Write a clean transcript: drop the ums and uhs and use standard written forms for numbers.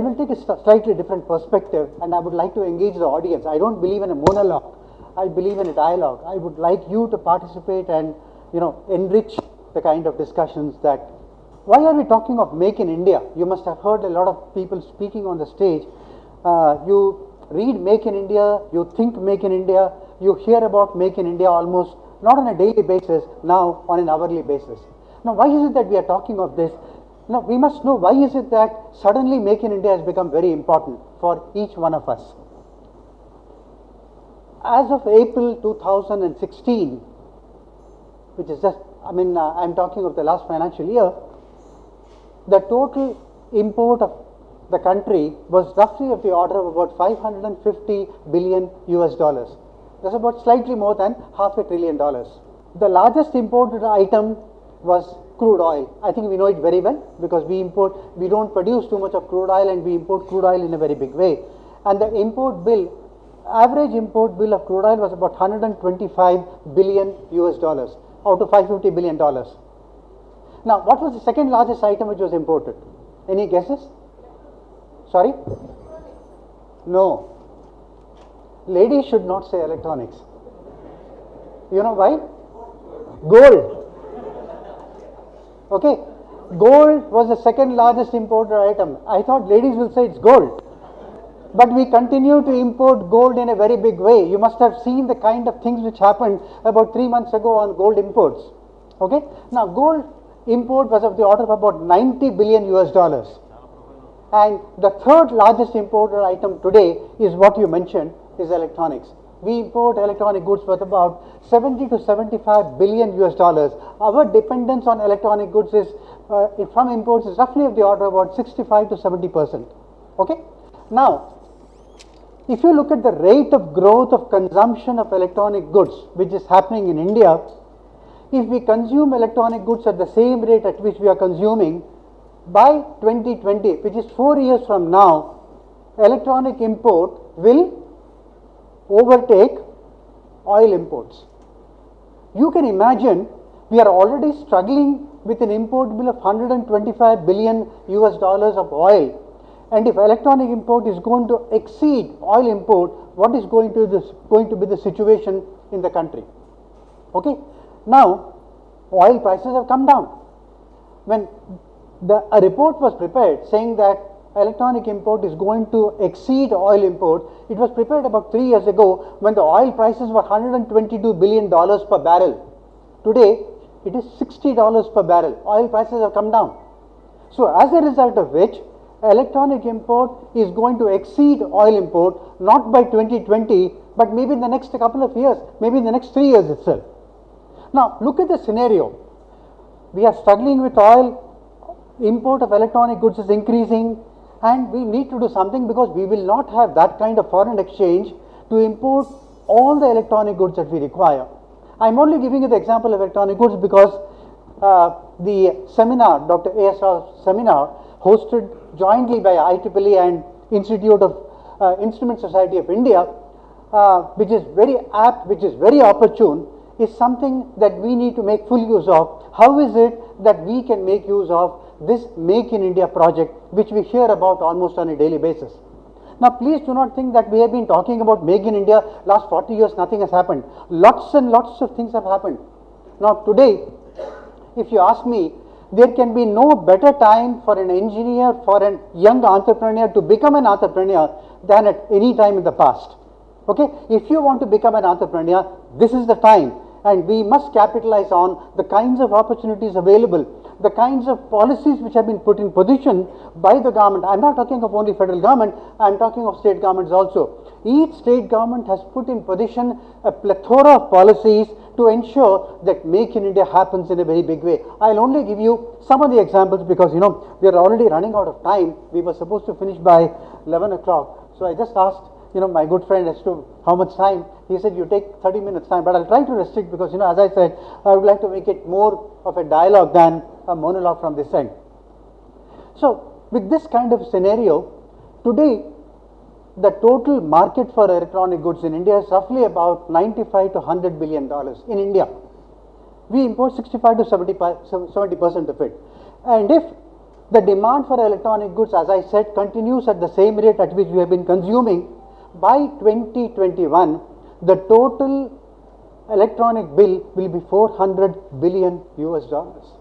will take a slightly different perspective, and I would like to engage the audience. I don't believe in a monologue. I believe in a dialogue. I would like you to participate and, enrich the kind of discussions that, why are we talking of Make in India? You must have heard a lot of people speaking on the stage. You read Make in India, you think Make in India, you hear about Make in India almost not on a daily basis, now on an hourly basis. Now, why is it that we are talking of this? Now, we must know why is it that suddenly Make in India has become very important for each one of us. As of April 2016, which is just, I'm talking of the last financial year, the total import of the country was roughly of the order of about 550 billion US dollars. That's about slightly more than $500 billion. The largest imported item was crude oil. I think we know it very well because we don't produce too much of crude oil, and we import crude oil in a very big way. And the average import bill of crude oil was about 125 billion US dollars out of $550 billion. Now, what was the second largest item which was imported? Any guesses? Sorry? No. Ladies should not say electronics. You know why? Gold. Okay. Gold was the second largest imported item. I thought ladies will say it's gold. But we continue to import gold in a very big way. You must have seen the kind of things which happened about 3 months ago on gold imports. Okay. Now, gold import was of the order of about 90 billion US dollars. And the third largest imported item today is what you mentioned, is electronics. We import electronic goods worth about 70 to 75 billion US dollars. Our dependence on electronic goods is from imports is roughly of the order of about 65 to 70%. Okay. Now, if you look at the rate of growth of consumption of electronic goods, which is happening in India, if we consume electronic goods at the same rate at which we are consuming, by 2020, which is 4 years from now, electronic import will overtake oil imports. You can imagine we are already struggling with an import bill of 125 billion US dollars of oil, and if electronic import is going to exceed oil import, what is going to be the situation in the country? Okay. Now, oil prices have come down. When a report was prepared saying that electronic import is going to exceed oil import, it was prepared about 3 years ago when the oil prices were $122 billion per barrel. Today, it is $60 per barrel. Oil prices have come down. So, as a result of which, electronic import is going to exceed oil import, not by 2020, but maybe in the next couple of years, maybe in the next 3 years itself. Now, look at the scenario. We are struggling with oil, import of electronic goods is increasing, and we need to do something because we will not have that kind of foreign exchange to import all the electronic goods that we require. I am only giving you the example of electronic goods because the seminar, Dr. IESA seminar, hosted jointly by IEEE and Institute of Instrument Society of India, which is very apt, which is very opportune, is something that we need to make full use of. How is it that we can make use of this Make in India project, which we hear about almost on a daily basis? Now, please do not think that we have been talking about Make in India last 40 years, nothing has happened. Lots and lots of things have happened. Now, today, if you ask me, there can be no better time for an engineer, for a young entrepreneur to become an entrepreneur than at any time in the past. Okay? If you want to become an entrepreneur, this is the time, and we must capitalize on the kinds of opportunities available, the kinds of policies which have been put in position by the government. I am not talking of only federal government, I am talking of state governments also. Each state government has put in position a plethora of policies to ensure that Make in India happens in a very big way. I will only give you some of the examples because we are already running out of time. We were supposed to finish by 11 o'clock. So I just asked my good friend as to how much time. He said you take 30 minutes time, but I'll try to restrict because as I said, I would like to make it more of a dialogue than a monologue from this end. So with this kind of scenario, today the total market for electronic goods in India is roughly about $95 to $100 billion in India. We import 65 to 70% of it. And if the demand for electronic goods, as I said, continues at the same rate at which we have been consuming, by 2021, the total electronic bill will be 400 billion US dollars.